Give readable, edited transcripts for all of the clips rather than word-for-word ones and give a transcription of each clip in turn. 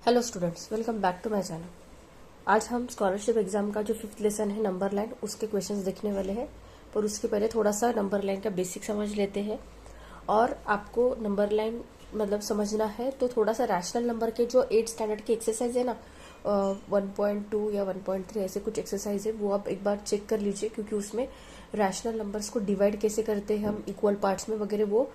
Hello students, welcome back to my channel. आज हम scholarship exam का जो 5th लेसन है नंबर लाइन, उसके क्वेश्चंस देखने वाले हैं। पर उसके पहले थोड़ा सा नंबर लाइन का बेसिक समझ लेते हैं। और आपको नंबर लाइन मतलब समझना है तो थोड़ा सा रैशनल नंबर के जो 8th स्टैंडर्ड के एक्सरसाइज है ना, 1.2 या 1.3 ऐसे कुछ एक्सरसाइज है, वो आप एक बार चेक कर लीजिए, क्योंकि उसमें रैशनल नंबर्स को डिवाइड कैसे करते हैं हम इक्वल पार्ट्स में वगैरह, वो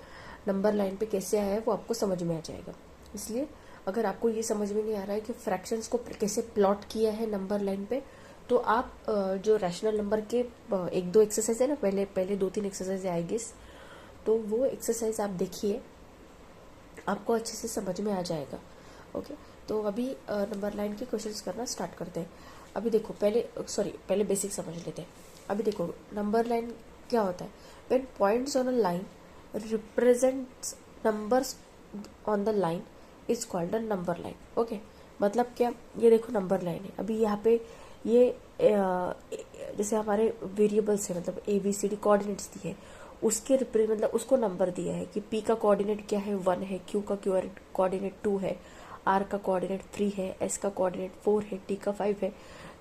नंबर लाइन पे कैसे आया है वो आपको समझ में आ जाएगा। इसलिए अगर आपको ये समझ में नहीं आ रहा है कि फ्रैक्शंस को कैसे प्लॉट किया है नंबर लाइन पे, तो आप जो रैशनल नंबर के एक दो एक्सरसाइज है ना, पहले 2-3 एक्सरसाइज है आई गेस, तो वो एक्सरसाइज आप देखिए, आपको अच्छे से समझ में आ जाएगा। ओके, तो अभी नंबर लाइन के क्वेश्चंस करना स्टार्ट करते हैं। अभी देखो, पहले बेसिक समझ लेते हैं। अभी देखो नंबर लाइन क्या होता है। When points on a line represents numbers on the line is called a number line. Okay, मतलब क्या, ये देखो नंबर लाइन है। अभी यहाँ पे ये जैसे हमारे वेरिएबल्स है, मतलब ABCD कोऑर्डिनेट्स दिए है, उसके मतलब उसको नंबर दिया है कि P का कोऑर्डिनेट क्या है 1 है, Q का कोऑर्डिनेट 2 है, R का कोऑर्डिनेट 3 है, S का कोऑर्डिनेट 4 है, T का 5 है।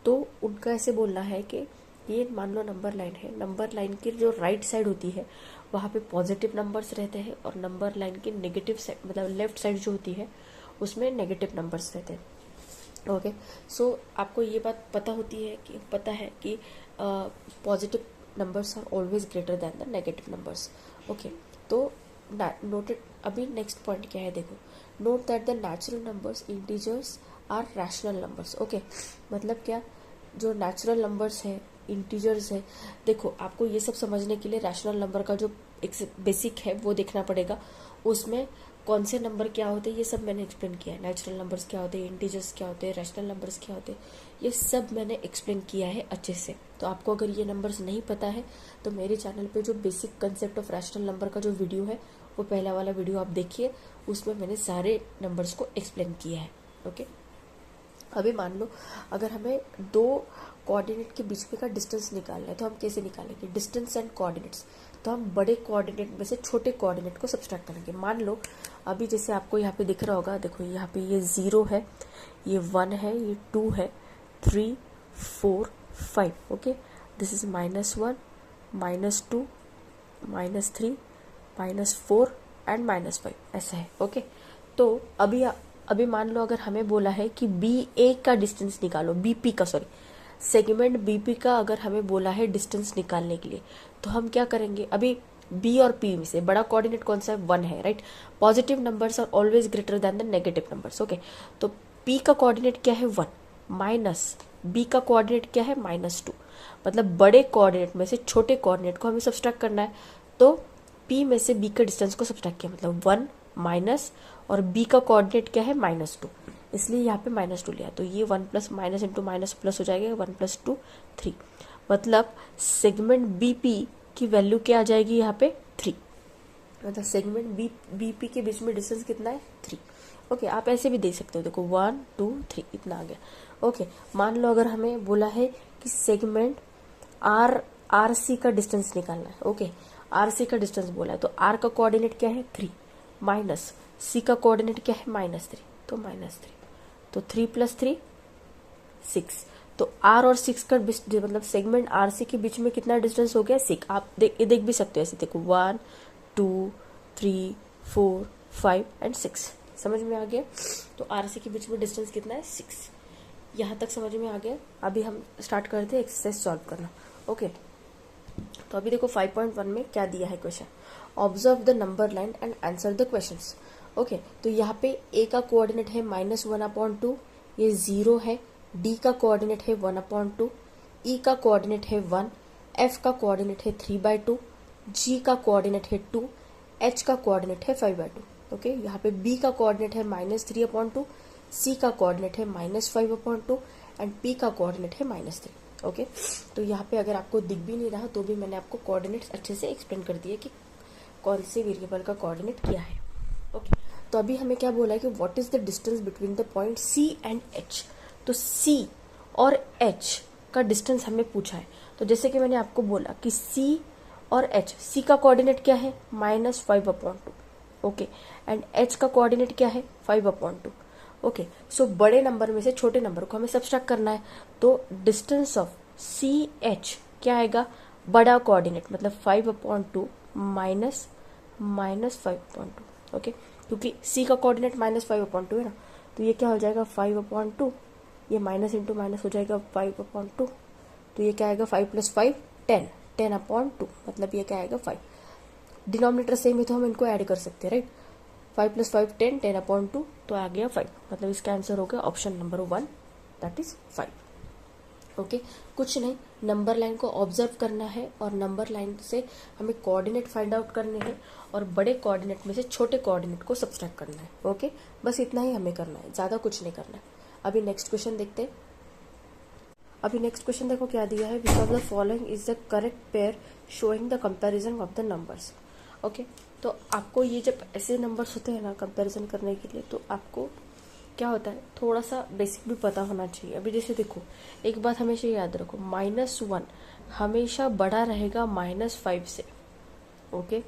तो उनका ऐसे बोलना है कि ये मान लो नंबर लाइन है, नंबर लाइन की जो राइट साइड होती है वहाँ पे पॉजिटिव नंबर्स रहते हैं, और नंबर लाइन की नेगेटिव साइड मतलब लेफ्ट साइड जो होती है उसमें नेगेटिव नंबर्स रहते हैं। ओके, सो आपको ये बात पता है कि positive numbers are always greater than the negative numbers. Okay, तो नोटेड। अभी नेक्स्ट पॉइंट क्या है, देखो, note that the natural numbers integers are rational numbers. Okay, मतलब क्या, जो नेचुरल नंबर्स है, इंटीजर्स है, देखो आपको ये सब समझने के लिए रैशनल नंबर का जो एक बेसिक है वो देखना पड़ेगा। उसमें कौन से नंबर क्या होते हैं ये सब मैंने एक्सप्लेन किया है। नेचुरल नंबर्स क्या होते हैं, इंटीजर्स क्या होते हैं, रैशनल नंबर्स क्या होते हैं, ये सब मैंने एक्सप्लेन किया है अच्छे से। तो आपको अगर ये नंबर्स नहीं पता है तो मेरे चैनल पे जो basic concept of rational number का जो वीडियो है, वो पहला वाला वीडियो आप देखिए, उसमें मैंने सारे नंबर्स को एक्सप्लेन किया है। ओके, अभी मान लो अगर हमें दो कोऑर्डिनेट के बीच में का डिस्टेंस निकालना है, तो हम कैसे निकालेंगे, डिस्टेंस एंड कोऑर्डिनेट्स। तो हम बड़े कोऑर्डिनेट में से छोटे कोऑर्डिनेट को सब्सट्रैक्ट करेंगे। मान लो अभी जैसे आपको यहाँ पे दिख रहा होगा, देखो यहाँ पे ये 0 है, ये 1 है, ये 2 है, 3 4 5। ओके, दिस इज -1 -2 -3 -4 एंड -5, ऐसा है। ओके, तो अभी मान लो अगर हमें बोला है कि BA का डिस्टेंस निकालो, सेगमेंट BP का अगर हमें बोला है डिस्टेंस निकालने के लिए, तो हम क्या करेंगे। अभी B और P में से बड़ा कोऑर्डिनेट कौन सा है, 1 है, right. Positive numbers are always greater than the negative numbers. Okay, तो P का कोऑर्डिनेट क्या है 1, माइनस B का कोऑर्डिनेट क्या है -2, मतलब बड़े कोऑर्डिनेट में से छोटे कोऑर्डिनेट को हमें सब्सट्रैक्ट करना है। तो P में से B के डिस्टेंस को सब्सट्रैक्ट किया, मतलब 1 माइनस, और B का कोऑर्डिनेट क्या है -2, इसलिए यहाँ पे -2 लिया। तो ये 1 plus minus into minus plus हो जाएगा, 1 + 2 3, मतलब सेगमेंट BP की वैल्यू क्या आ जाएगी यहाँ पे 3, मतलब सेगमेंट BP के बीच में डिस्टेंस कितना है 3। ओके, आप ऐसे भी दे सकते हो, देखो 1 2 3 इतना आ गया। ओके, मान लो अगर हमें बोला है कि सेगमेंट RC का डिस्टेंस निकालना है। ओके, RC का डिस्टेंस बोला है, तो R का कोऑर्डिनेट क्या है 3, माइनस C का कोऑर्डिनेट क्या है -3, तो -3, तो 3 + 3 6। तो R और 6 का मतलब सेगमेंट RC के बीच में कितना डिस्टेंस हो गया 6। आप देख भी सकते हो ऐसे, देखो 1 2 3 4 5 एंड 6, समझ में आ गया। तो RC के बीच में डिस्टेंस कितना है 6, यहाँ तक समझ में आ गया। अभी हम स्टार्ट करते हैं एक्सरसाइज सॉल्व करना। ओके, तो अभी देखो 5.1 में क्या दिया है question, observe the number line and answer the questions. Okay, तो यहाँ पे A का कोऑर्डिनेट है -1/2, ये 0 है, D का कोऑर्डिनेट है 1/2, E का कोऑर्डिनेट है 1, F का कोऑर्डिनेट है 3/2, G का कोऑर्डिनेट है 2, H का कोऑर्डिनेट है 5/2। ओके, यहाँ पे B का कोऑर्डिनेट है -3/2, C का कोऑर्डिनेट है -5/2 एंड P का कोऑर्डिनेट है -3। ओके, तो यहाँ पे अगर आपको दिख भी नहीं रहा तो भी मैंने आपको कोऑर्डिनेट्स अच्छे से एक्सप्लेन कर दिए कि कौन से वेरिएबल का कोऑर्डिनेट क्या है। ओके, तो अभी हमें क्या बोला है कि what is the distance between the point C and H। तो C और H का डिस्टेंस हमें पूछा है। तो जैसे कि मैंने आपको बोला कि C और H, C का कोऑर्डिनेट क्या है -5/2, ओके, एंड H का कोऑर्डिनेट क्या है 5/2। ओके, सो बड़े नंबर में से छोटे नंबर को हमें सब्सट्रैक्ट करना है, तो डिस्टेंस ऑफ सी एच क्या आएगा, बड़ा कोऑर्डिनेट मतलब 5/2 माइनस -5/2। ओके, क्योंकि सी का कोऑर्डिनेट -5/2 है ना, तो ये क्या हो जाएगा 5/2, ये माइनस इंटू माइनस हो जाएगा 5/2, तो ये क्या आएगा 5 + 5 10, 10/2, मतलब ये क्या आएगा 5। डिनोमिनेटर सेम है तो हम इनको ऐड कर सकते हैं, राइट। 5 + 5 10, 10/2, तो आ गया 5, मतलब इसका आंसर हो गया option number 1, that is 5। Okay, कुछ नहीं, नंबर लाइन को ऑब्जर्व करना है और नंबर लाइन से हमें कोऑर्डिनेट फाइंड आउट करने हैं और बड़े कोऑर्डिनेट में से छोटे कोऑर्डिनेट को सब्सट्रैक्ट करना है। ओके, बस इतना ही हमें करना है, ज़्यादा कुछ नहीं करना है। अभी नेक्स्ट क्वेश्चन देखते हैं। अभी नेक्स्ट क्वेश्चन देखो क्या दिया है, which of the following is the correct pair showing the comparison of the numbers. Okay, तो आपको ये जब ऐसे नंबर्स होते हैं ना कंपैरिजन करने के लिए, तो आपको क्या होता है, थोड़ा सा बेसिक भी पता होना चाहिए। अभी जैसे देखो, एक बात हमेशा याद रखो, -1 हमेशा बड़ा रहेगा -5 से। ओके,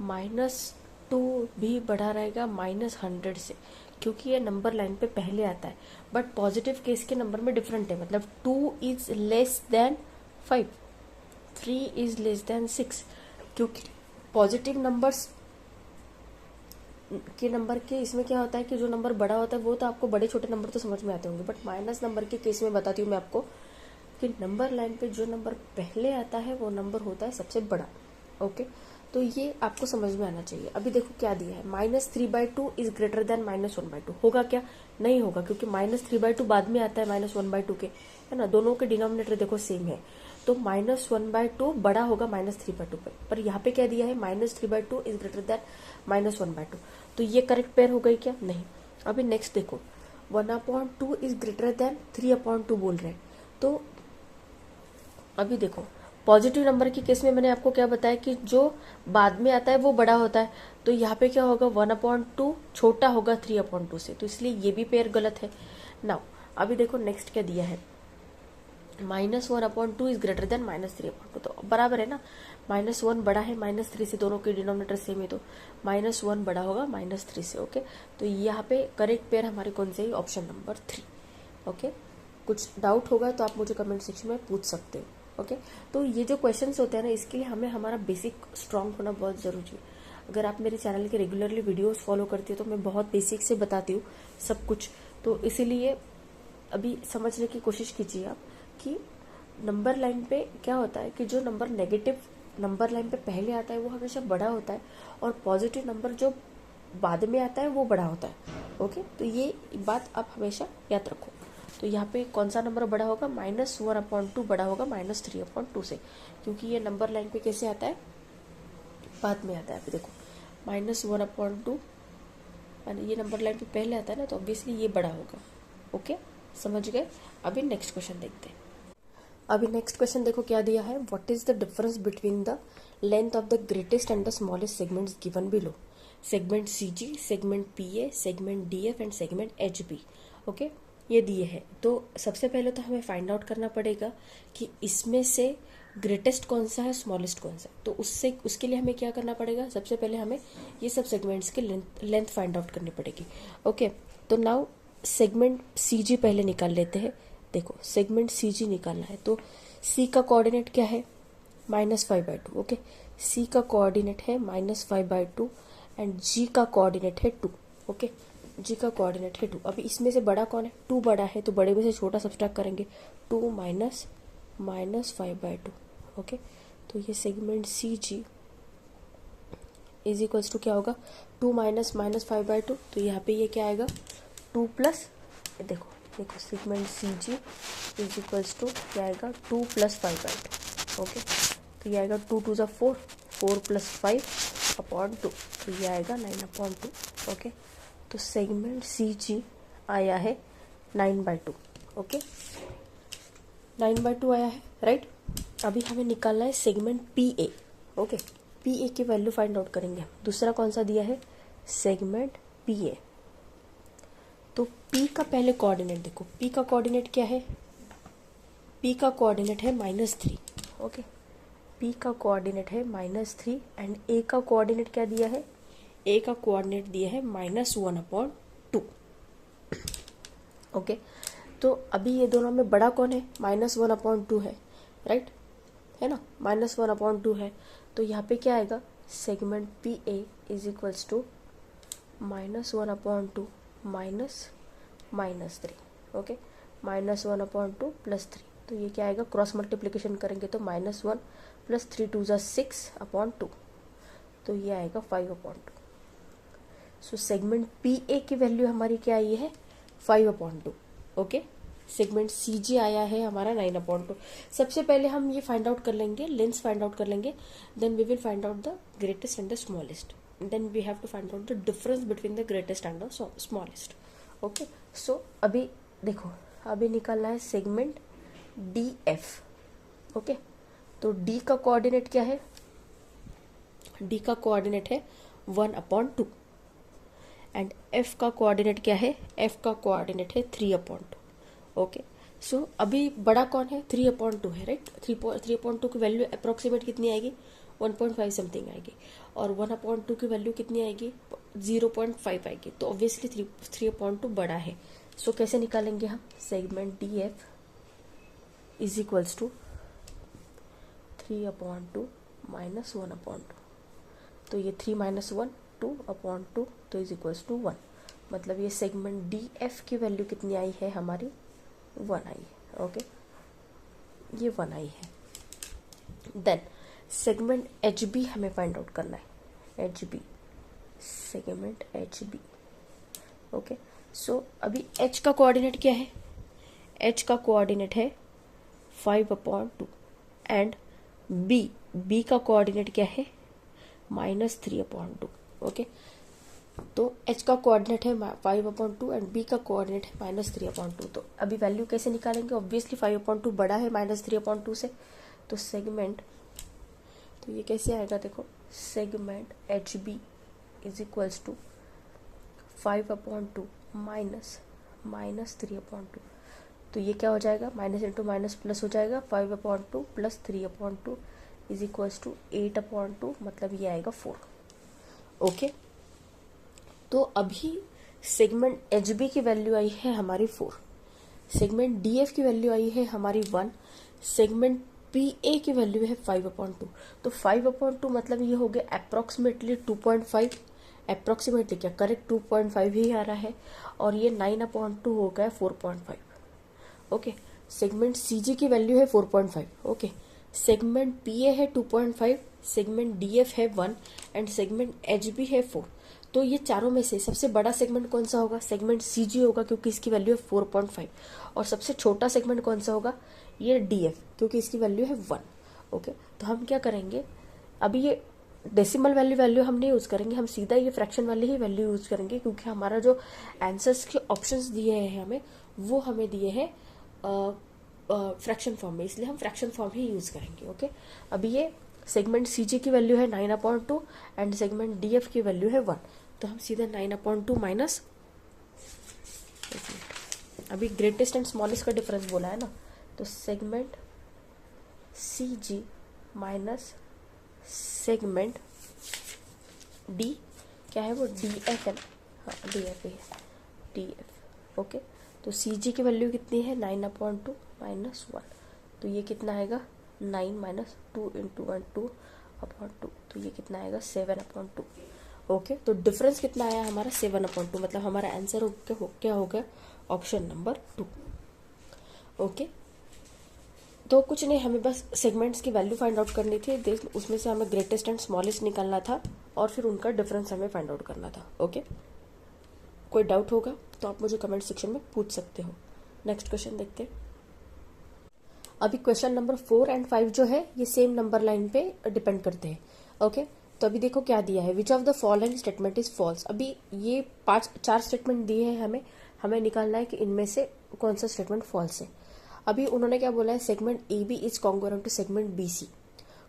-2 भी बड़ा रहेगा -100 से, क्योंकि ये नंबर लाइन पे पहले आता है। बट पॉजिटिव केस के नंबर में डिफरेंट है, मतलब 2 is less than 5, 3 is less than 6, क्योंकि पॉजिटिव नंबर्स के नंबर के इसमें क्या होता है कि जो नंबर बड़ा होता है वो तो आपको बड़े छोटे नंबर तो समझ में आते होंगे, बट माइनस नंबर के केस में बताती हूँ मैं आपको कि नंबर लाइन पे जो नंबर पहले आता है वो नंबर होता है सबसे बड़ा। ओके, तो ये आपको समझ में आना चाहिए। अभी देखो क्या दिया है, -3/2 इज ग्रेटर देन -1/2, होगा क्या, नहीं होगा, क्योंकि -3/2 बाद में आता है -1/2 के, है ना, दोनों के डिनोमिनेटर देखो सेम है, तो -1/2 बड़ा होगा -3/2 पर यहाँ पे क्या दिया है, -3/2 इज ग्रेटर देन -1/2, तो ये करेक्ट पेयर हो गई क्या, नहीं। अभी नेक्स्ट देखो, 1/2 इज ग्रेटर देन 3/2 बोल रहे हैं, तो अभी देखो पॉजिटिव नंबर के केस में मैंने आपको क्या बताया कि जो बाद में आता है वो बड़ा होता है, तो यहाँ पे क्या होगा 1/2 छोटा होगा 3/2 से, तो इसलिए ये भी पेयर गलत है। नाउ अभी देखो नेक्स्ट क्या दिया है, -1/2 इज ग्रेटर देन -3/2, तो बराबर है ना, -1 बड़ा है -3 से, दोनों के डिनोमिनेटर सेम है, तो -1 बड़ा होगा -3 से। ओके, तो यहाँ पे करेक्ट पेयर हमारे कौन से, ऑप्शन नंबर 3। ओके, कुछ डाउट होगा तो आप मुझे कमेंट सेक्शन में पूछ सकते हो। ओके, तो ये जो क्वेश्चंस होते हैं ना, इसके लिए हमें हमारा बेसिक स्ट्रांग होना बहुत जरूरी है। अगर आप मेरे चैनल के रेगुलरली वीडियोस फॉलो करती हो तो मैं बहुत बेसिक से बताती हूँ सब कुछ, तो इसीलिए अभी समझने की कोशिश कीजिए आप कि नंबर लाइन पे क्या होता है कि जो नंबर नेगेटिव नंबर लाइन पे पहले आता है वो हमेशा बड़ा होता है, और पॉजिटिव नंबर जो बाद में आता है वो बड़ा होता है। ओके, तो ये बात आप हमेशा याद रखो। तो यहाँ पे कौन सा नंबर बड़ा होगा, -1/2 बड़ा होगा -3/2 से, क्योंकि ये नंबर लाइन पे कैसे आता है, बाद में आता है। अभी देखो -1/2 ये नंबर लाइन पे पहले आता है ना, तो ऑब्वियसली ये बड़ा होगा। ओके, समझ गए। अभी नेक्स्ट क्वेश्चन देखते हैं। अभी नेक्स्ट क्वेश्चन देखो क्या दिया है, what is the difference between the length of the greatest and the smallest segments given below, segment CG, segment PA, segment DF and segment HB. Okay, ये दिए हैं, तो सबसे पहले तो हमें फाइंड आउट करना पड़ेगा कि इसमें से ग्रेटेस्ट कौन सा है, स्मॉलेस्ट कौन सा है। तो उसके लिए हमें क्या करना पड़ेगा, सबसे पहले हमें ये सब सेगमेंट्स की लेंथ फाइंड आउट करनी पड़ेगी। ओके, तो नाउ सेगमेंट सीजी पहले निकाल लेते हैं। देखो सेगमेंट सीजी निकालना है, तो सी का कोऑर्डिनेट क्या है, -5/2। ओके, सी का कोऑर्डिनेट है -5/2 एंड जी का कोऑर्डिनेट है 2। ओके, जी का कोऑर्डिनेट है 2। अभी इसमें से बड़ा कौन है, 2 बड़ा है, तो बड़े में से छोटा सब्ट्रैक्ट करेंगे, 2 -5/2। ओके, तो ये segment C G is equals to क्या होगा, 2 -5/2, तो यहाँ पे ये क्या आएगा 2 प्लस, देखो segment C G is equals to क्या आएगा 2 + 5/2। ओके, तो ये आएगा 2 × 2 = 4, 4 + 5/2, तो ये आएगा 9/2। ओके, तो सेगमेंट सी जी आया है 9/2। ओके, 9/2 आया है, राइट। अभी हमें निकालना है segment P A. Okay, P A की वैल्यू फाइंड आउट करेंगे। दूसरा कौन सा दिया है, सेगमेंट पी ए। तो P का पहले कोऑर्डिनेट देखो, P का कोऑर्डिनेट क्या है, P का कोऑर्डिनेट है -3। ओके, P का कोऑर्डिनेट है -3 एंड A का कोऑर्डिनेट क्या दिया है, A का कोऑर्डिनेट दिया है -1/2। ओके, तो अभी ये दोनों में बड़ा कौन है? -1/2 है, राइट, है ना, -1/2 है। तो यहाँ पे क्या आएगा? Segment P A is equals to -1/2 -3, okay, -1/2 +3। तो ये क्या आएगा? क्रॉस मल्टीप्लिकेशन करेंगे तो -1 + 3 2 = 6/2, तो ये आएगा 5/2। सो सेगमेंट पी ए की वैल्यू हमारी क्या आई है? 5/2, ओके। सेगमेंट सी जी आया है हमारा 9/2। सबसे पहले हम ये फाइंड आउट कर लेंगे, लेंथ फाइंड आउट कर लेंगे, then we will find out the greatest and the smallest, then we have to find out the difference between the greatest and the smallest, okay. So अभी देखो, अभी निकालना है segment D F, okay. तो D का coordinate क्या है? D का कोऑर्डिनेट है 1/2 एंड एफ का कोऑर्डिनेट क्या है? एफ का कोऑर्डिनेट है 3/2, ओके। सो अभी बड़ा कौन है? 3/2 है, राइट। 3/2 की वैल्यू अप्रोक्सीमेट कितनी आएगी? 1.5 समथिंग आएगी, और 1/2 की वैल्यू कितनी आएगी? 0.5 आएगी। तो ऑब्वियसली 3/2 बड़ा है। सो कैसे निकालेंगे हम? Segment D F is equals to 3/2 -1/2। तो ये 3 - 1 2/2, तो इज इक्वल्स टू 1। मतलब ये सेगमेंट डी एफ की वैल्यू कितनी आई है हमारी? 1 आई है, ओके, ये 1 आई है। देन सेगमेंट एच बी हमें फाइंड आउट करना है, H B, segment H B, okay. So अभी एच का कोऑर्डिनेट क्या है? एच का कोऑर्डिनेट है 5/2 एंड बी का कोऑर्डिनेट क्या है? -3/2, ओके। तो एच का कोऑर्डिनेट है 5/2 एंड बी का कोऑर्डिनेट है -3/2। तो अभी वैल्यू कैसे निकालेंगे? ऑब्वियसली 5/2 बड़ा है -3/2 से, तो सेगमेंट, तो ये कैसे आएगा? देखो, segment H B is equals to 5/2 -3/2। तो ये क्या हो जाएगा? माइनस इंटू माइनस प्लस हो जाएगा, 5/2 + 3/2 इज इक्वल्स टू 8/2, मतलब ये आएगा 4, ओके। तो अभी सेगमेंट एच बी की वैल्यू आई है हमारी 4, सेगमेंट डी एफ की वैल्यू आई है हमारी 1, सेगमेंट पी ए की वैल्यू है 5/2। तो 5/2 मतलब ये हो गया अप्रोक्सीमेटली 2.5, अप्रोक्सीमेटली क्या, करेक्ट 2.5 ही आ रहा है, और ये 9/2 हो गया 4.5, ओके। सेगमेंट सी जी की वैल्यू है 4.5, ओके। सेगमेंट पी ए है 2.5, सेगमेंट डी एफ है 1 एंड सेगमेंट एच बी है 4। तो ये चारों में से सबसे बड़ा सेगमेंट कौन सा होगा? सेगमेंट सी जी होगा, क्योंकि इसकी वैल्यू है 4.5। और सबसे छोटा सेगमेंट कौन सा होगा? ये डी एफ, क्योंकि इसकी वैल्यू है 1, ओके। तो हम क्या करेंगे? अभी ये डेसिमल वैल्यू हम नहीं यूज करेंगे, हम सीधा ये फ्रैक्शन वाली ही वैल्यू यूज करेंगे, क्योंकि हमारा जो आंसर्स के ऑप्शंस दिए हैं हमें, वो हमें दिए हैं फ्रैक्शन फॉर्म में, इसलिए हम फ्रैक्शन फॉर्म ही यूज करेंगे, ओके। अभी ये सेगमेंट सी जी की वैल्यू है 9/2 एंड सेगमेंट डी एफ की वैल्यू है 1, तो हम सीधा 9/2 माइनस, अभी ग्रेटेस्ट एंड स्मॉलेस्ट का डिफरेंस बोला है ना, तो segment C G minus segment D, क्या है वो? डी एफ है, हाँ डी एफ है, डी एफ, ओके। तो सी जी की वैल्यू कितनी है? 9/2 -1, तो ये कितना आएगा? 9 - 2 × 1 2/2, तो ये कितना आएगा? 7/2, ओके। तो डिफरेंस कितना आया हमारा? 7/2, मतलब हमारा आंसर क्या हो गया? Option number 2, okay. तो कुछ नहीं, हमें बस सेगमेंट्स की वैल्यू फाइंड आउट करनी थी, उसमें से हमें ग्रेटेस्ट एंड स्मॉलेस्ट निकालना था, और फिर उनका डिफरेंस हमें फाइंड आउट करना था, ओके। कोई डाउट होगा तो आप मुझे कमेंट सेक्शन में पूछ सकते हो। नेक्स्ट क्वेश्चन देखते हैं। अभी क्वेश्चन नंबर 4 एंड 5 जो है ये सेम नंबर लाइन पे डिपेंड करते हैं, ओके। तो अभी देखो क्या दिया है, which of the following statement is false. अभी ये 4 स्टेटमेंट दिए हैं, हमें निकालना है कि इनमें से कौन सा स्टेटमेंट फॉल्स है। अभी उन्होंने क्या बोला है? Segment A B is congruent to segment B C.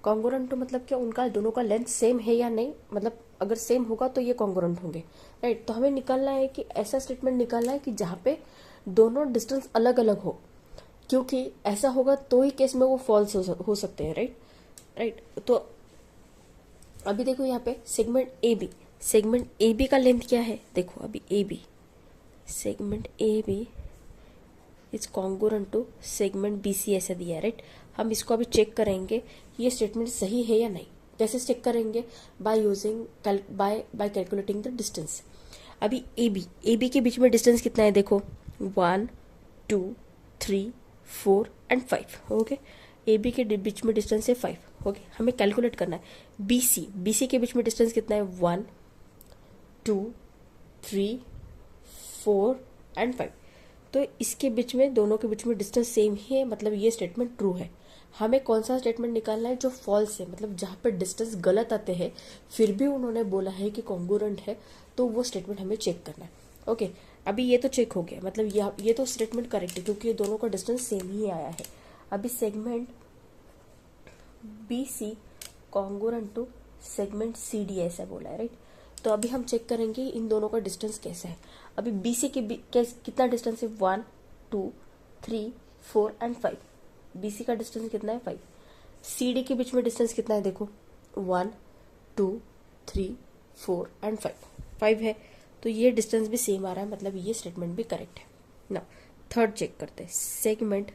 Congruent to मतलब क्या, उनका दोनों का लेंथ सेम है या नहीं, मतलब अगर सेम होगा तो ये कॉन्ग्रुएंट होंगे, राइट। तो हमें निकालना है कि ऐसा स्टेटमेंट निकालना है कि जहाँ पे दोनों डिस्टेंस अलग अलग हो, क्योंकि ऐसा होगा तो ही केस में वो फॉल्स हो सकते हैं, राइट। तो अभी देखो यहाँ पे सेगमेंट ए बी का लेंथ क्या है? देखो अभी A B, segment A B is congruent to segment BC ऐसा दिया है, राइट। हम इसको अभी चेक करेंगे ये स्टेटमेंट सही है या नहीं। कैसे चेक करेंगे? By using by calculating the distance. अभी AB के बीच में डिस्टेंस कितना है देखो, 1 2 3 4 एंड 5। ओके, AB के बीच में डिस्टेंस है 5। ओके, हमें कैलकुलेट करना है BC के बीच में डिस्टेंस कितना है, 1 2 3 4 एंड 5। तो इसके बीच में, दोनों के बीच में डिस्टेंस सेम ही है, मतलब ये स्टेटमेंट ट्रू है। हमें कौन सा स्टेटमेंट निकालना है जो फॉल्स है, मतलब जहां पर डिस्टेंस गलत आते हैं फिर भी उन्होंने बोला है कि कॉन्ग्रुएंट है, तो वो स्टेटमेंट हमें चेक करना है। ओके, अभी ये तो चेक हो गया, मतलब ये तो स्टेटमेंट करेक्ट है क्योंकि ये दोनों का डिस्टेंस सेम ही आया है। अभी segment BC congruent to segment CD ऐसा बोला है, राइट। तो अभी हम चेक करेंगे इन दोनों का डिस्टेंस कैसा है। अभी BC के कितना डिस्टेंस है, 1 2 3 4 एंड 5। BC का डिस्टेंस कितना है, 5। CD के बीच में डिस्टेंस कितना है देखो, 1 2 3 4 एंड 5 है। तो ये डिस्टेंस भी सेम आ रहा है, मतलब ये स्टेटमेंट भी करेक्ट है ना। थर्ड चेक करते हैं, segment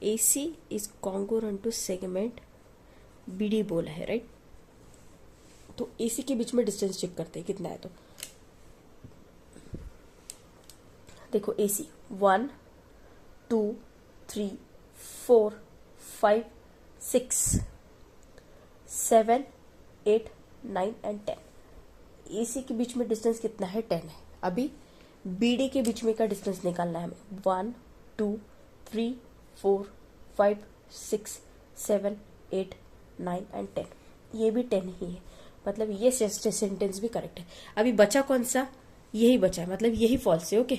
AC is congruent to segment BD बोला है, राइट। तो AC के बीच में डिस्टेंस चेक करते हैं कितना है। तो देखो AC 1 2 3 4 5 6 7 8 9 एंड 10। AC के बीच में डिस्टेंस कितना है, 10 है। अभी BD के बीच में का डिस्टेंस निकालना है हमें, 1 2 3 4 5 6 7 8 9 एंड 10। ये भी 10 ही है, मतलब ये सेंटेंस भी करेक्ट है। अभी बचा कौन सा, यही बचा है, मतलब यही फॉल्स है। ओके,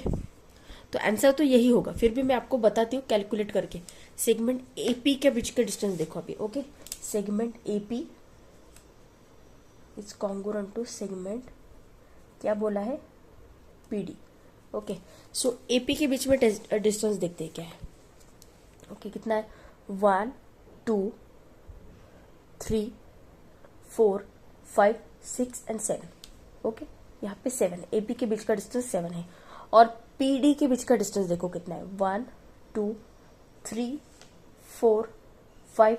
तो आंसर तो यही होगा। फिर भी मैं आपको बताती हूँ कैलकुलेट करके। सेगमेंट AP के बीच का डिस्टेंस देखो अभी। Okay, segment AP is congruent to segment, क्या बोला है, PD। ओके, सो AP के बीच में डिस्टेंस देखते हैं क्या है। ओके, कितना है, 1 2 3 4 5 6 एंड 7। ओके, यहाँ पे 7, AP के बीच का डिस्टेंस 7 है। और PD के बीच का डिस्टेंस देखो कितना है, 1 2 3 4 5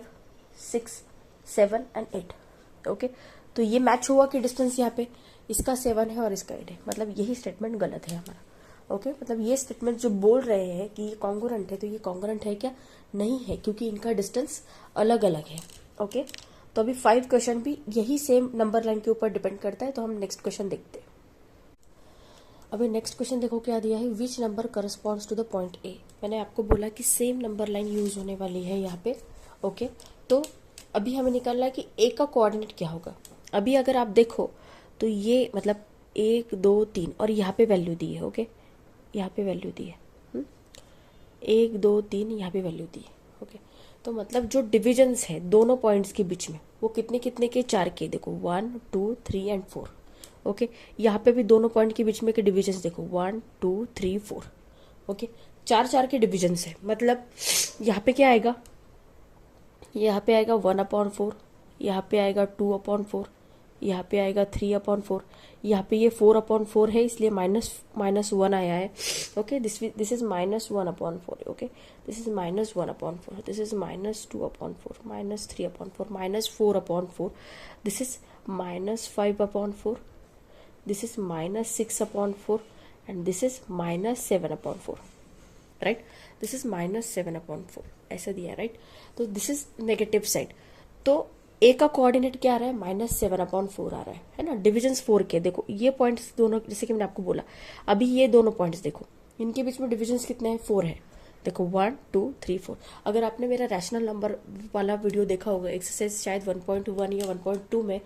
6 7 एंड 8। ओके, तो ये मैच हुआ कि डिस्टेंस यहाँ पे इसका 7 है और इसका 8 है, मतलब यही स्टेटमेंट गलत है हमारा। ओके, मतलब ये स्टेटमेंट जो बोल रहे हैं कि ये कॉन्ग्रुएंट है, तो ये कॉन्ग्रुएंट है क्या, नहीं है, क्योंकि इनका डिस्टेंस अलग अलग है। ओके, तो अभी 5 क्वेश्चन भी यही सेम नंबर लाइन के ऊपर डिपेंड करता है। तो हम नेक्स्ट क्वेश्चन देखते हैं। अभी नेक्स्ट क्वेश्चन देखो क्या दिया है, which number corresponds to the point A। मैंने आपको बोला कि सेम नंबर लाइन यूज होने वाली है यहाँ पे। ओके, तो अभी हमें निकालना है कि A का कोऑर्डिनेट क्या होगा। अभी अगर आप देखो तो ये मतलब 1 2 3 और यहाँ पे वैल्यू दी है। ओके, यहाँ पे वैल्यू दी है 1 2 3, यहाँ पे वैल्यू दी है। ओके, तो मतलब जो डिविजन्स है दोनों पॉइंट्स के बीच में वो कितने कितने के, 4 के। देखो 1 2 3 एंड 4। ओके, यहाँ पे भी दोनों पॉइंट के बीच में के डिविजन्स देखो 1 2 3 4। ओके, 4 के डिविजन्स है, मतलब यहाँ पे क्या आएगा, यहाँ पे आएगा 1/4, यहाँ पे आएगा 2/4, यहाँ पे आएगा 3/4, यहाँ पे ये 4/4 है इसलिए -1 आया है। Okay, this is -1/4। Okay, this is -1/4, this is -2/4, -3/4, -4/4, this is -5/4, this is -6/4 and this is -7/4, right. This is -7/4 ऐसा दिया, राइट। तो दिस इज नेगेटिव साइड। तो A का कोऑर्डिनेट क्या आ रहा है, -7/4 आ रहा है ना। डिविजन्स 4 के देखो, ये पॉइंट्स दोनों, जैसे कि मैंने आपको बोला अभी, ये दोनों पॉइंट्स देखो, इनके बीच में डिविजन्स कितने हैं, 4 है। देखो 1 2 3 4। अगर आपने मेरा रैशनल नंबर वाला वीडियो देखा होगा, एक्सरसाइज शायद 1.1 या 1.2 में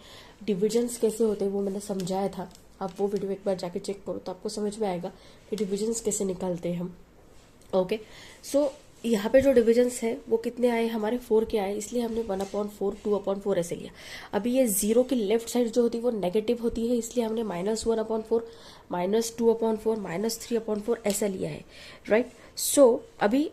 डिविजन्स कैसे होते हैं वो मैंने समझाया था। आप वो वीडियो एक बार जाके चेक करो तो आपको समझ में आएगा कि डिविजन्स कैसे निकालते हैं हम। ओके, सो यहाँ पे जो डिविजन्स है वो कितने आए हमारे, 4 के आए, इसलिए हमने 1/4 2/4 ऐसे लिया। अभी ये 0 की लेफ्ट साइड जो होती है वो नेगेटिव होती है, इसलिए हमने -1/4 -2/4 -3/4 ऐसा लिया है, राइट। सो अभी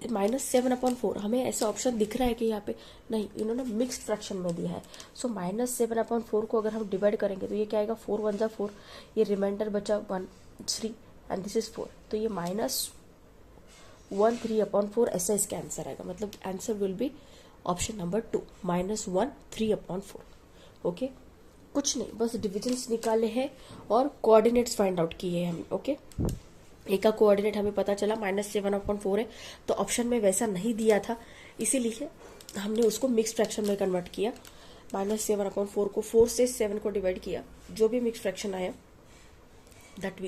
-7/4 हमें ऐसा ऑप्शन दिख रहा है कि यहाँ पे नहीं, इन्होंने मिक्स्ड फ्रैक्शन में दिया है। सो -7/4 को अगर हम डिवाइड करेंगे तो ये क्या आएगा, 4 1 4, ये रिमाइंडर बचा 1 3 एंड दिस इज 4। तो ये 1 3/4 ऐसा इसका आंसर आएगा। मतलब answer will be option number 2 -1 3/4। Okay, कुछ नहीं, बस डिविजन्स निकाले हैं और कोऑर्डिनेट्स फाइंड आउट किए हैं हम। ओके, एक का कोऑर्डिनेट हमें पता चला -7/4 है, तो ऑप्शन में वैसा नहीं दिया था, इसीलिए हमने उसको मिक्स फ्रैक्शन में कन्वर्ट किया। -7/4 को 4 से 7 को डिवाइड किया, जो भी मिक्स फ्रैक्शन आया that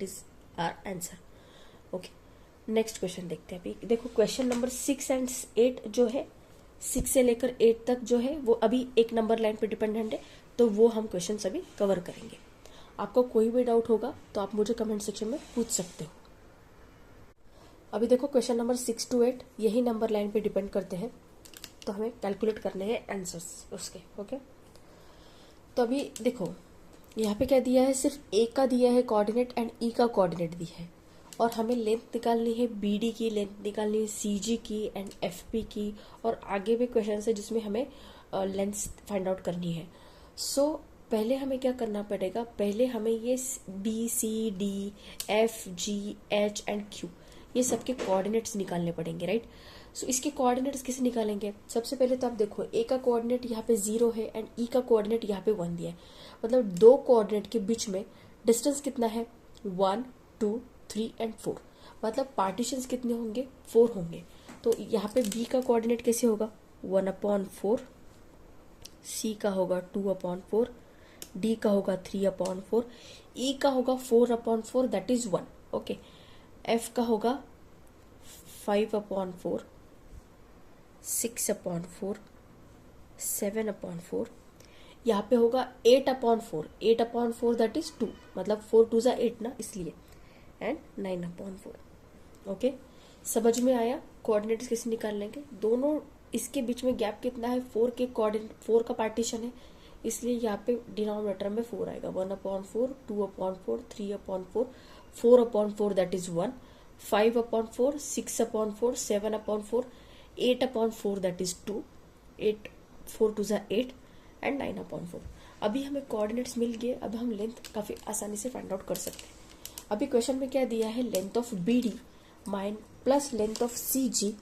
is our answer. Okay, next question देखते हैं। अभी देखो क्वेश्चन नंबर 6 एंड 8 जो है, 6 से लेकर 8 तक जो है वो अभी एक नंबर लाइन पे डिपेंडेंट है, तो वो हम क्वेश्चन अभी कवर करेंगे। आपको कोई भी डाउट होगा तो आप मुझे कमेंट सेक्शन में पूछ सकते हो। अभी देखो क्वेश्चन नंबर 6 to 8 यही नंबर लाइन पे डिपेंड करते हैं, तो हमें कैलकुलेट करने हैं आंसर्स उसके। ओके, तो अभी देखो यहाँ पे क्या दिया है, सिर्फ ए का दिया है कोऑर्डिनेट एंड ई का कोऑर्डिनेट दिया है, और हमें लेंथ निकालनी है बी डी की, लेंथ निकालनी है सी जी की एंड एफ पी की, और आगे भी क्वेश्चन है जिसमें हमें लेंथ फाइंड आउट करनी है। सो पहले हमें क्या करना पड़ेगा, पहले हमें ये B C D F G H and Q ये सबके कोऑर्डिनेट्स निकालने पड़ेंगे, राइट। सो इसके कोऑर्डिनेट्स कैसे निकालेंगे, सबसे पहले तो आप देखो ए का कोऑर्डिनेट यहाँ पे 0 है एंड ई का कोऑर्डिनेट यहाँ पे 1 दिया है, मतलब दो कोऑर्डिनेट के बीच में डिस्टेंस कितना है 1 2 3 एंड 4, मतलब पार्टीशंस कितने होंगे 4 होंगे। तो यहाँ पे बी का कोऑर्डिनेट कैसे होगा 1/4, सी का होगा 2/4, डी का होगा 3/4, ई का होगा 4/4 दैट इज 1। ओके, एफ का होगा 5/4, 6/4, 7/4, यहाँ पे होगा 8/4, 8/4 दैट इज 2, मतलब 4 2 8 ना, इसलिए, एंड 9/4। ओके, समझ में आया कोऑर्डिनेट्स कैसे निकाल लेंगे। दोनों इसके बीच में गैप कितना है 4 के कोऑर्डिनेट, 4 का पार्टीशन है, इसलिए यहाँ पे डिनोमिनेटर में 4 आएगा, 1/4, 2/4, 3/4, 4/4 that is 1, 5/4, 6/4, 7/4, 8/4 that is 2, 8 4 2 8 and 9/4। अभी हमें कोऑर्डिनेट्स मिल गए, अब हम लेंथ काफी आसानी से फाइंड आउट कर सकते हैं। अभी क्वेश्चन में क्या दिया है, length of B D plus length of C G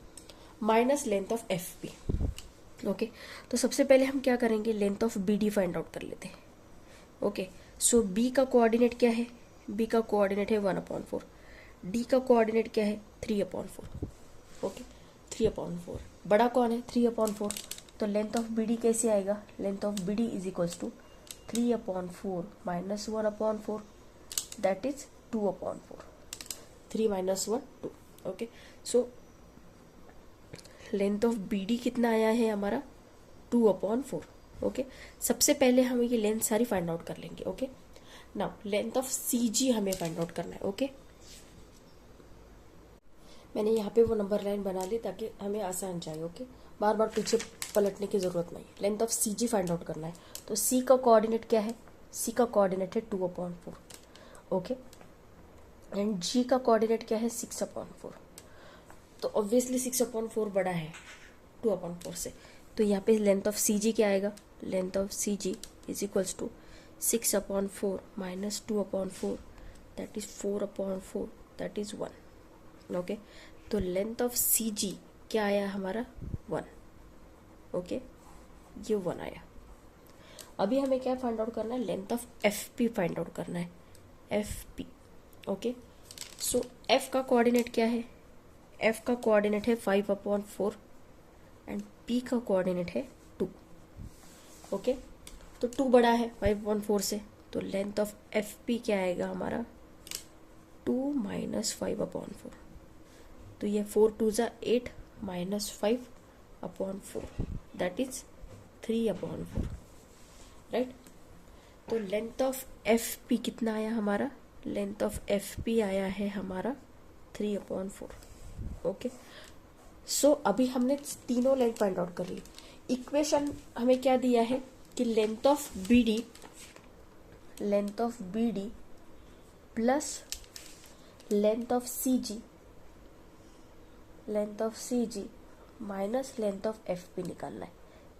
minus length of F P. Okay, तो सबसे पहले हम क्या करेंगे, length of B D find out कर लेते हैं। ओके, सो बी का कोऑर्डिनेट क्या है, बी का कोऑर्डिनेट है 1/4, डी का कोऑर्डिनेट क्या है 3/4। ओके, 3/4, बड़ा कौन है 3/4, तो लेंथ ऑफ बी डी कैसे आएगा, length of B D is equals to 3/4 minus 1/4 that is 2/4, 3 - 1 2। Okay, so length of B D कितना आया है हमारा 2/4। ओके, सबसे पहले हम ये लेंथ सारी फाइंड आउट कर लेंगे। Okay, now length of C जी हमें फाइंड आउट करना है। ओके, मैंने यहाँ पे वो नंबर लाइन बना ली ताकि हमें आसान जाए। ओके, बार बार पीछे पलटने की जरूरत नहीं। Length of C G find out करना है, तो सी का कोऑर्डिनेट क्या है, सी का कोऑर्डिनेट है 2/4। ओके, एंड जी का कोऑर्डिनेट क्या है 6/4, तो ऑब्वियसली 6/4 बड़ा है 2/4 से, तो यहाँ पे लेंथ ऑफ सी जी क्या आएगा, length of C G is equals to 6/4 minus 2/4 that is 4/4 that is 1। Okay, तो लेंथ ऑफ सी जी क्या आया हमारा 1। ओके, ये 1 आया। अभी हमें क्या फाइंड आउट करना है, length of F P find out करना है, एफ पी। ओके, सो एफ का कोऑर्डिनेट क्या है, एफ का कोऑर्डिनेट है 5/4 एंड पी का कोऑर्डिनेट है 2। ओके, तो 2 बड़ा है 5/4 से, तो लेंथ ऑफ एफ पी क्या आएगा हमारा 2 - 5/4, तो ये 4 2 8 माइनस 5/4 दैट इज 3/4, राइट। तो लेंथ ऑफ एफ पी कितना आया हमारा, लेंथ ऑफ एफ पी आया है हमारा 3/4। ओके, सो अभी हमने तीनों लेंथ फाइंड आउट कर ली। इक्वेशन हमें क्या दिया है कि length of B D plus length of C G minus length of F P निकालना है,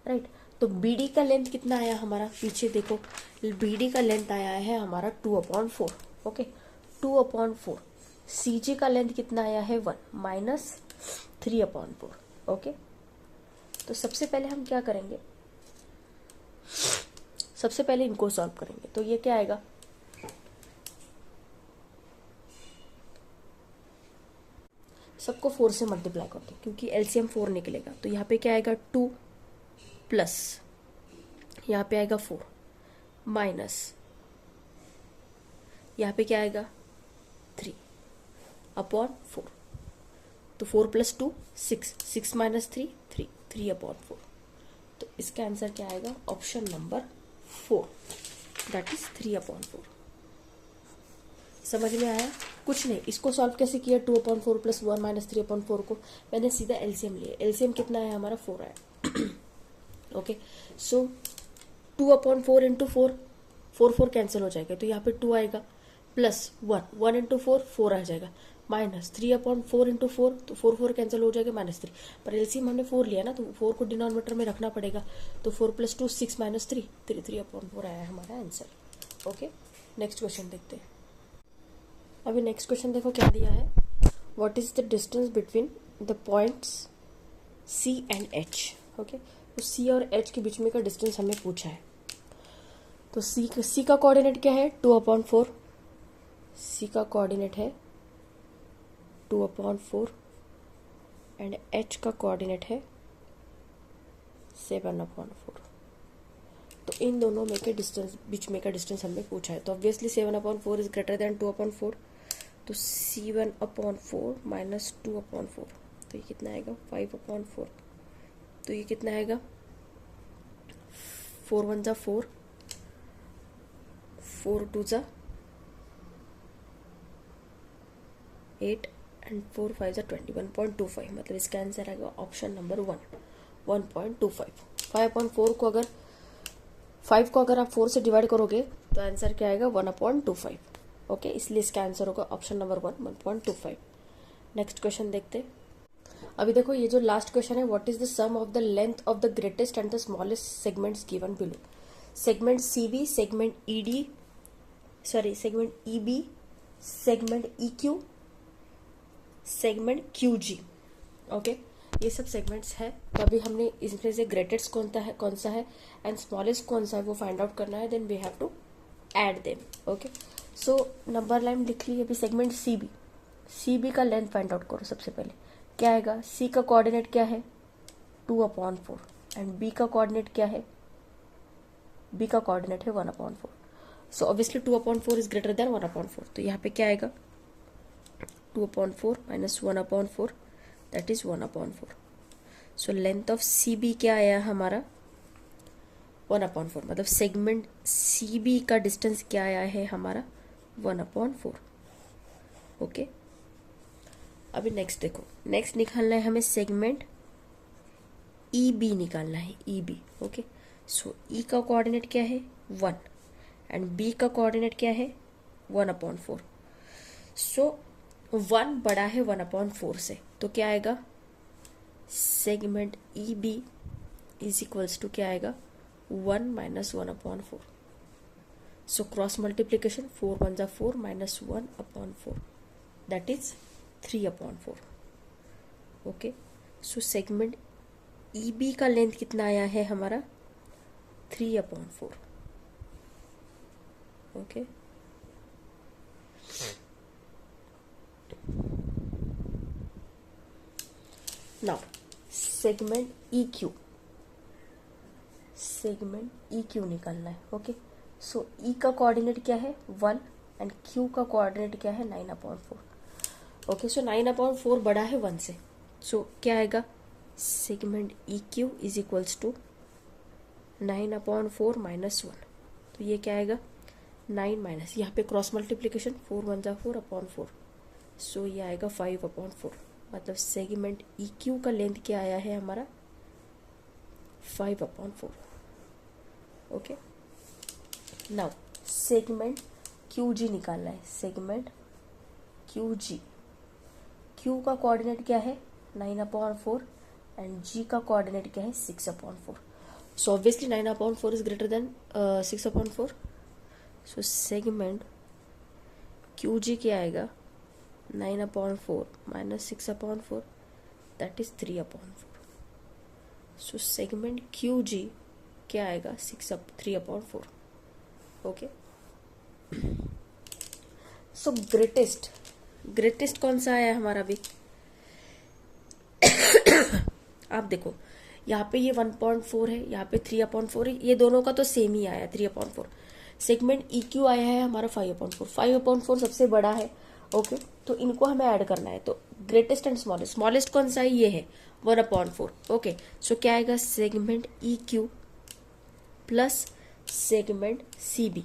राइट। तो बी डी का लेंथ कितना आया हमारा, पीछे देखो, बी डी का लेंथ आया है हमारा 2/4। ओके, 2/4 सी जी का लेंथ कितना आया है 1 माइनस 3/4। ओके, तो सबसे पहले हम क्या करेंगे, सबसे पहले इनको सॉल्व करेंगे। तो ये क्या आएगा, सबको 4 से मल्टीप्लाई करते क्योंकि एलसीएम 4 निकलेगा। तो यहाँ पे क्या आएगा 2 प्लस यहाँ पे आएगा 4 माइनस यहाँ पे क्या आएगा 3/4। तो 4 प्लस 2 6, 6 माइनस 3 3, 3/4। तो इसका आंसर क्या आएगा, ऑप्शन नंबर 4, दैट इज 3/4। समझ में आया? कुछ नहीं, इसको सॉल्व कैसे किया, 2/4 प्लस 1 माइनस 3/4 को मैंने सीधा एलसीएम लिया। एलसीएम कितना है हमारा 4 आया। ओके, सो 2/4 इंटू 4, 4 कैंसिल हो जाएगा, तो यहाँ पे 2 आएगा प्लस 1 इंटू 4 आ जाएगा माइनस 3/4 इंटू 4, तो 4 कैंसिल हो जाएगा -3। पर एलसीएम हमने 4 लिया ना, तो 4 को डिनोमिनेटर में रखना पड़ेगा। तो 4 प्लस 2 6 माइनस 3 3/4 आया हमारा आंसर। ओके, नेक्स्ट क्वेश्चन देखते हैं। अभी नेक्स्ट क्वेश्चन देखो क्या दिया है, what is the distance between the points C and H. Okay, तो सी और एच के बीच में का डिस्टेंस हमें पूछा है। तो सी का कोऑर्डिनेट क्या है 2/4, सी का कोऑर्डिनेट है 2/4 एंड एच का कोऑर्डिनेट है 7/4। तो इन दोनों में के डिस्टेंस, बीच में का डिस्टेंस हमें पूछा है। तो ऑब्वियसली 7/4 इज ग्रेटर देन 2/4। तो 7/4 माइनस 2/4, तो ये कितना आएगा 5/4। तो ये कितना आएगा 4 1 जा 4, 4 2 जा 8 एंड 4 5 जा 20, 1.25। मतलब इसका आंसर आएगा ऑप्शन नंबर 1, 1.25। 5/4 को अगर 5 को अगर आप 4 से डिवाइड करोगे तो आंसर क्या आएगा 1/25। ओके, इसलिए इसका आंसर होगा ऑप्शन नंबर 1, 1.25। नेक्स्ट क्वेश्चन देखते हैं। अभी देखो ये जो लास्ट क्वेश्चन है, what is the sum of the length of the greatest and the smallest segments given below. Segment C B, segment E D, segment E B, segment E Q, segment Q G. Okay, ये सब segments है। तो अभी हमने इसमें से ग्रेटेस्ट कौन सा है एंड स्मॉलेस्ट कौन सा है वो फाइंड आउट करना है। Then we have to add them. Okay, so number line लिख ली। अभी सेगमेंट सीबी, सीबी का लेंथ फाइंड आउट करो। सबसे पहले क्या आएगा, सी का कोऑर्डिनेट क्या है 2/4 एंड बी का कोऑर्डिनेट क्या है, बी का कोऑर्डिनेट है 1/4। So obviously 2/4 is greater than 1/4। तो यहाँ पे क्या आएगा 2/4 minus 1/4, that is 1/4। So length of C B क्या आया हमारा 1/4। मतलब सेगमेंट सी बी का डिस्टेंस क्या आया है हमारा 1/4। ओके, अभी नेक्स्ट देखो, नेक्स्ट निकालना है हमें सेगमेंट ई बी निकालना है, ई बी। ओके, सो ई का कोऑर्डिनेट क्या है 1 एंड बी का कोऑर्डिनेट क्या है 1/4। सो 1 बड़ा है 1/4 से, तो क्या आएगा segment E B is equals to क्या आएगा 1 माइनस 1/4। सो क्रॉस मल्टीप्लीकेशन 4 1 जा 4 minus 1/4, that is 3/4। Okay, so segment E B का लेंथ कितना आया है हमारा 3/4। Okay, now segment E Q, segment E Q निकालना है। ओके, सो ई का कोऑर्डिनेट क्या है 1 एंड क्यू का कोऑर्डिनेट क्या है 9/4। ओके, सो 9/4 बड़ा है 1 से, सो क्या आएगा segment E Q is equals to 9/4 minus 1। तो ये क्या आएगा 9 माइनस, यहाँ पे क्रॉस मल्टीप्लीकेशन 4 1 जा 4/4, सो ये आएगा 5/4। मतलब सेगमेंट ई क्यू का लेंथ क्या आया है हमारा 5/4। ओके, नाउ सेगमेंट क्यू जी निकालना है। सेगमेंट क्यू जी, क्यू का कोऑर्डिनेट क्या है 9/4 एंड जी का कोऑर्डिनेट क्या है 6/4। So obviously 9/4 is greater than 6/4। So segment Q G क्या आएगा 9/4 minus 6/4, that is 3/4. So segment QG क्या आएगा, 3/4. ओके. सो ग्रेटेस्ट कौन सा आया हमारा भी? आप देखो यहाँ पे ये 1.4 है, यहाँ पे 3/4 है, ये दोनों का तो सेम ही आया 3/4. सेगमेंट EQ आया है हमारा 5/4. 5/4 सबसे बड़ा है. ओके, तो इनको हमें ऐड करना है. तो ग्रेटेस्ट एंड स्मॉलेस्ट कौन सा है? ये है 1/4. ओके, सो क्या आएगा, segment EQ plus segment CB.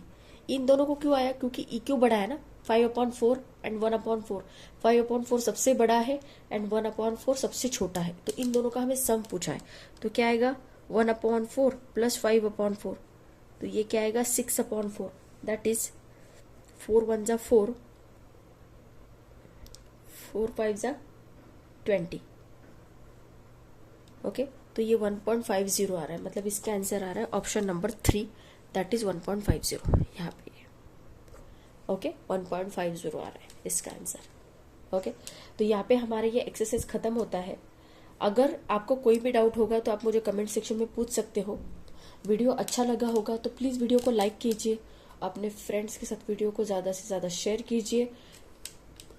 इन दोनों को क्यों आया? क्योंकि EQ बड़ा है ना, 5/4 एंड 1/4. 5/4 सबसे बड़ा है एंड 1/4 सबसे छोटा है. तो इन दोनों का हमें सम पूछा है. तो क्या आएगा, 1/4 प्लस 5/4. तो ये क्या आएगा, 6/4. दैट इज 4 1 जा 4, 4 5 जा 20. ओके, तो ये 1.50 आ रहा है. मतलब इसका आंसर आ रहा है ऑप्शन नंबर 3, दैट इज 1.50. यहाँ पे ओके 1.50 आ रहा है इसका आंसर. ओके, तो यहाँ पे हमारे ये एक्सरसाइज खत्म होता है. अगर आपको कोई भी डाउट होगा तो आप मुझे कमेंट सेक्शन में पूछ सकते हो. वीडियो अच्छा लगा होगा तो प्लीज़ वीडियो को लाइक कीजिए, अपने फ्रेंड्स के साथ वीडियो को ज़्यादा से ज़्यादा शेयर कीजिए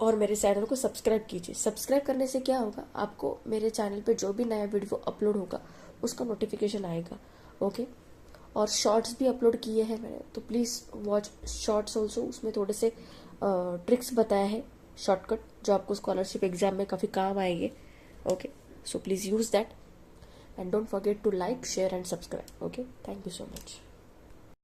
और मेरे चैनल को सब्सक्राइब कीजिए. सब्सक्राइब करने से क्या होगा, आपको मेरे चैनल पे जो भी नया वीडियो अपलोड होगा उसका नोटिफिकेशन आएगा. ओके, और शॉर्ट्स भी अपलोड किए हैं मैंने, तो प्लीज़ वॉच शॉर्ट्स ऑल्सो. उसमें थोड़े से ट्रिक्स बताया है, शॉर्टकट, जो आपको स्कॉलरशिप एग्जाम में काफ़ी काम आएंगे. Okay, so please use that and don't forget to like, share and subscribe. Okay, thank you so much.